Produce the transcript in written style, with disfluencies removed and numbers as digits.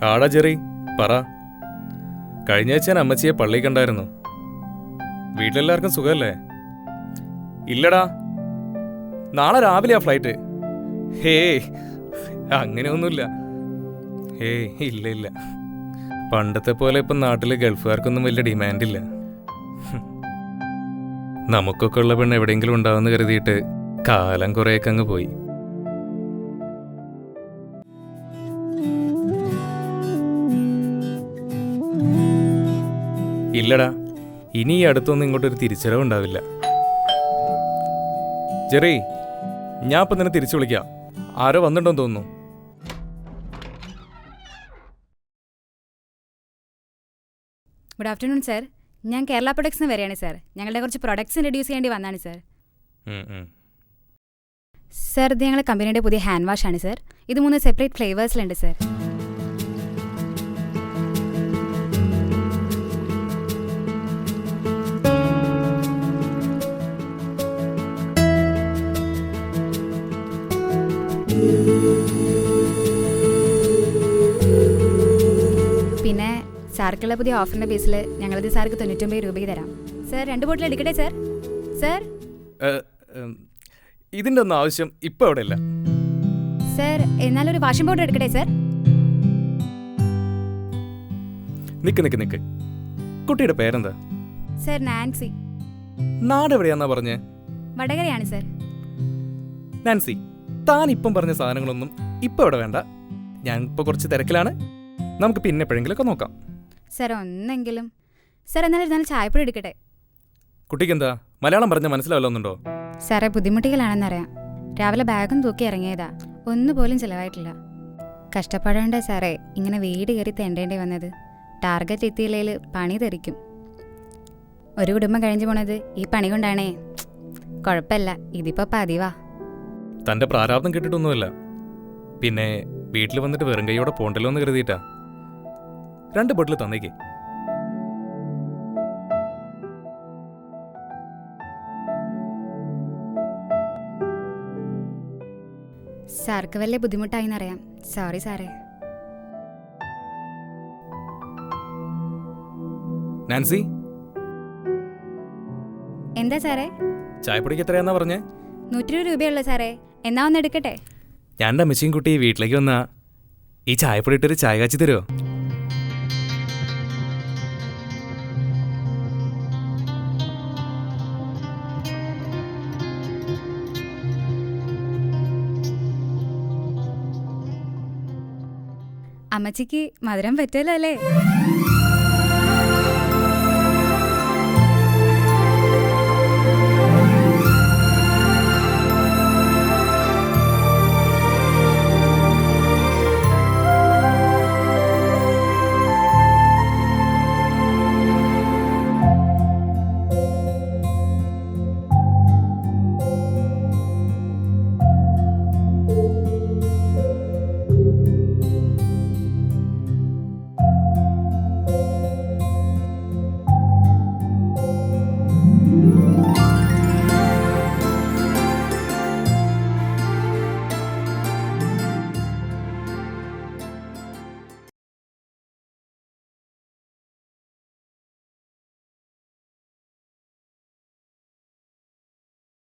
ആടാ ജെറി, പറ. കഴിഞ്ഞ ആഴ്ച ഞാൻ അമ്മച്ചിയെ പള്ളി കണ്ടായിരുന്നു. വീട്ടിലെല്ലാവർക്കും സുഖമല്ലേ? ഇല്ലടാ, നാളെ രാവിലെയാ ഫ്ലൈറ്റ്. ഹേ, അങ്ങനെയൊന്നുമില്ല. ഇല്ല ഇല്ല, പണ്ടത്തെ പോലെ ഇപ്പം നാട്ടിൽ ഗൾഫുകാർക്കൊന്നും വലിയ ഡിമാൻഡില്ല. നമുക്കൊക്കെ ഉള്ള പെണ്ണ് എവിടെയെങ്കിലും ഉണ്ടാവുമെന്ന് കരുതിയിട്ട് കാലം കുറേയൊക്കെ അങ്ങ് പോയി. ഇല്ലടാ, ഇനി ഈ അടുത്തൊന്നും ഇങ്ങോട്ടൊരു തിരിച്ചറിവുണ്ടാവില്ല. ജെറി, ഞാൻ ഇപ്പം തന്നെ തിരിച്ചു വിളിക്കാം. ആരോ വന്നിട്ടുണ്ടോന്ന് തോന്നുന്നു. Good afternoon sir. ഞാൻ കേരള പ്രൊഡക്ട്സിന് വരെയാണ് സാർ. ഞങ്ങളുടെ കുറച്ച് പ്രൊഡക്ട്സ് ഇൻട്രൊഡ്യൂസ് ചെയ്യേണ്ടി വന്നാണ് സാർ. സാർ, ഇത് ഞങ്ങളുടെ കമ്പനിയുടെ പുതിയ ഹാൻഡ് വാഷ് ആണ് സാർ. ഇത് 3 സെപ്പറേറ്റ് ഫ്ലേവേഴ്സിലുണ്ട് സാർ. പിന്നെ സാർക്കുള്ള പുതിയ ഓഫറിന്റെ ബേസിൽ ഞങ്ങളിത് സാർക്ക് 99 രൂപയ്ക്ക് തരാം സാർ. 2 ബോട്ടിൽ എടുക്കട്ടെ സാർ? സാർ, ഇതിൻ്റെ ഒന്നും ആവശ്യം ഇപ്പം അവിടെ ഇല്ല സാർ. എന്നാലൊരു വാഷിംഗ് പൗഡർ എടുക്കട്ടെ സാർ? നിക്ക്. കുട്ടിയുടെ പേരെന്താ? Sir, Nancy. നാട് എവിടെയാന്നാ പറഞ്ഞേ? വടകരയാണ് സാർ. നാൻസി, താൻ ഇപ്പം പറഞ്ഞ സാധനങ്ങളൊന്നും ഇപ്പം ഇവിടെ വേണ്ട. ഞാൻ ഇപ്പോൾ കുറച്ച് തിരക്കിലാണ്. നമുക്ക് പിന്നെ എപ്പോഴെങ്കിലുമൊക്കെ നോക്കാം. സാർ, ഒന്നെങ്കിലും സാർ എന്നാലും ചായപ്പൊടി എടുക്കട്ടെ? കുട്ടിക്ക് എന്താ മലയാളം പറഞ്ഞാൽ മനസ്സിലാവില്ലെന്നുണ്ടോ? സാറേ, ബുദ്ധിമുട്ടികളാണെന്നറിയാം. രാവിലെ ബാഗും തൂക്കി ഇറങ്ങിയതാ, ഒന്നുപോലും ചിലവായിട്ടില്ല. കഷ്ടപ്പെടേണ്ട സാറേ ഇങ്ങനെ വീട് കയറി തെണ്ടേണ്ടി വന്നത്. ടാർഗറ്റ് എത്തിയില്ലേൽ പണി തെറിക്കും. ഒരു കുടുംബം കഴിഞ്ഞു പോണത് ഈ പണി കൊണ്ടാണേ. കുഴപ്പമില്ല, ഇതിപ്പോൾ പതിവാ. തൻ്റെ പ്രാരാബ്ദം കേട്ടിട്ടൊന്നുമല്ല. പിന്നെ വീട്ടിൽ വന്നിട്ട് വെറും കൈയോടെ പോണ്ടല്ലോ എന്ന് കരുതിയിട്ടാ. 2 ബോട്ടിൽ തന്നേക്ക്. സാർക്ക് വലിയ ബുദ്ധിമുട്ടായിന്നറിയാം. സോറി സാറേ. നാൻസി, എന്താ സാറേ? ചായപ്പൊടിക്ക് എത്രയാന്നാ പറഞ്ഞേ? 120 രൂപയുള്ളൂ സാറേ. എന്നാ ഒന്ന് എടുക്കട്ടെ? ഞാൻ എൻ്റെ അമ്മച്ചിയും കുട്ടി വീട്ടിലേക്ക് വന്നാ ഈ ചായപ്പൊടി ഇട്ടൊരു ചായ കാച്ചി തരുമോ? അമ്മച്ചിക്ക് മധുരം പറ്റുമല്ലോ അല്ലേ?